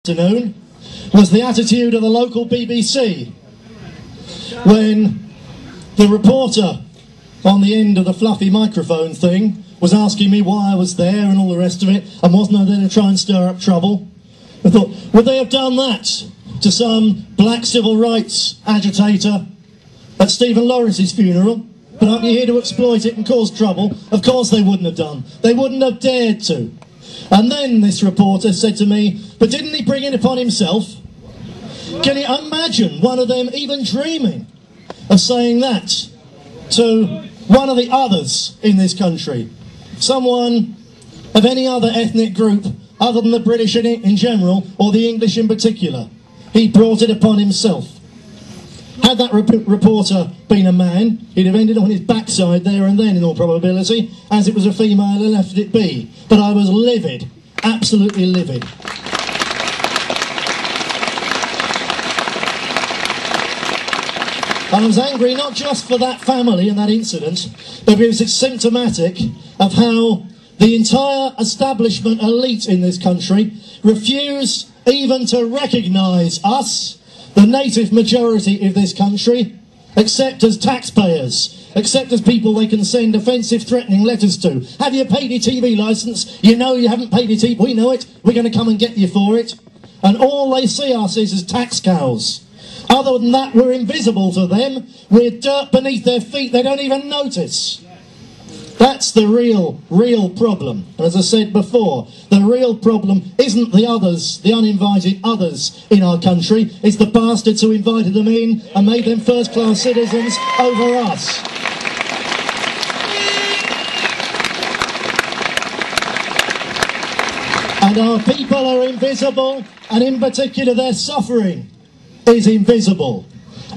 Afternoon was the attitude of the local BBC when the reporter on the end of the fluffy microphone thing was asking me why I was there and all the rest of it, and wasn't I there to try and stir up trouble. I thought, would they have done that to some black civil rights agitator at Stephen Lawrence's funeral? But aren't you here to exploit it and cause trouble? Of course they wouldn't have done. They wouldn't have dared to. And then this reporter said to me, but didn't he bring it upon himself? Can you imagine one of them even dreaming of saying that to one of the others in this country? Someone of any other ethnic group other than the British in general, or the English in particular. He brought it upon himself. Had that reporter been a man, he'd have ended on his backside there and then, in all probability. As it was a female, he left it be. But I was livid, absolutely livid. And I was angry not just for that family and that incident, but because it's symptomatic of how the entire establishment elite in this country refuse even to recognise us, the native majority of this country, except as taxpayers, except as people they can send offensive, threatening letters to. Have you paid your TV licence? You know you haven't paid your TV. We know it. We're going to come and get you for it. And all they see us is as tax cows. Other than that, we're invisible to them. We're dirt beneath their feet. They don't even notice. That's the real problem. And as I said before, the real problem isn't the others, the uninvited others in our country. It's the bastards who invited them in and made them first-class citizens over us. And our people are invisible, and in particular their suffering is invisible.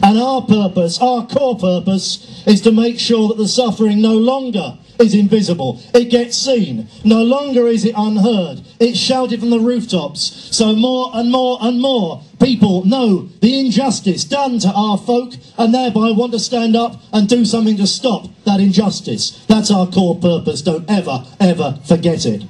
And our purpose, our core purpose, is to make sure that the suffering no longer is invisible. It gets seen. No longer is it unheard. It's shouted from the rooftops. So more and more and more people know the injustice done to our folk and thereby want to stand up and do something to stop that injustice. That's our core purpose. Don't ever, ever forget it.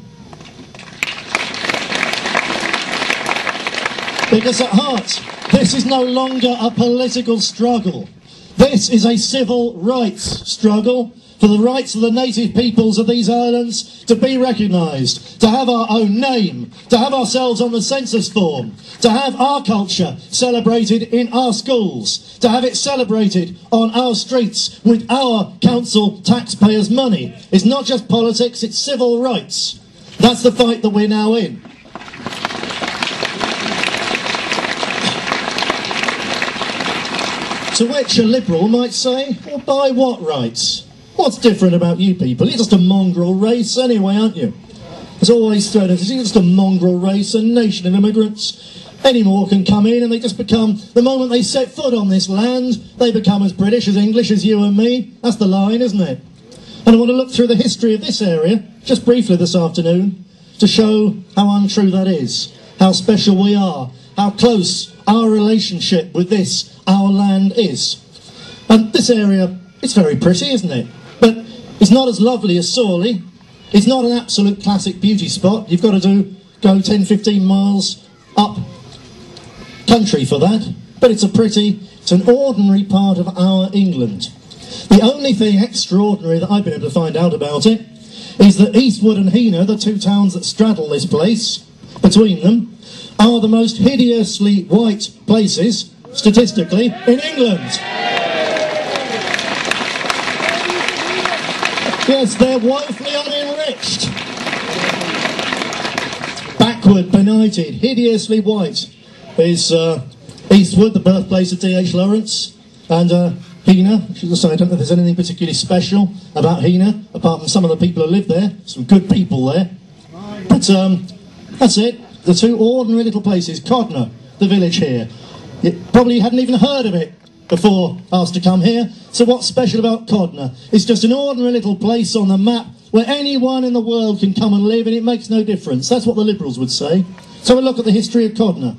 Because at heart, this is no longer a political struggle. This is a civil rights struggle for the rights of the native peoples of these islands to be recognised, to have our own name, to have ourselves on the census form, to have our culture celebrated in our schools, to have it celebrated on our streets with our council taxpayers' money. It's not just politics, it's civil rights. That's the fight that we're now in. To which a liberal might say, well, by what rights? What's different about you people? You're just a mongrel race anyway, aren't you? It's always threatened. You're just a mongrel race, a nation of immigrants. Any more can come in and they just become, the moment they set foot on this land, they become as British, as English as you and me. That's the line, isn't it? And I want to look through the history of this area, just briefly this afternoon, to show how untrue that is, how special we are, how close our relationship with this, our land, is. And this area, it's very pretty, isn't it? But it's not as lovely as Sawley. It's not an absolute classic beauty spot. You've got to go 10, 15 miles up country for that. But it's an ordinary part of our England. The only thing extraordinary that I've been able to find out about it is that Eastwood and Heanor, the two towns that straddle this place, between them, are the most hideously white places, statistically, in England. Yes, they're woefully unenriched. Backward, benighted, hideously white is Eastwood, the birthplace of D.H. Lawrence, and Heanor, which is, I don't know if there's anything particularly special about Heanor, apart from some of the people who live there. Some good people there. But that's it. The two ordinary little places. Codnor, the village here. You probably hadn't even heard of it before asked to come here. So what's special about Codnor? It's just an ordinary little place on the map where anyone in the world can come and live, and it makes no difference. That's what the Liberals would say. So we'll look at the history of Codnor.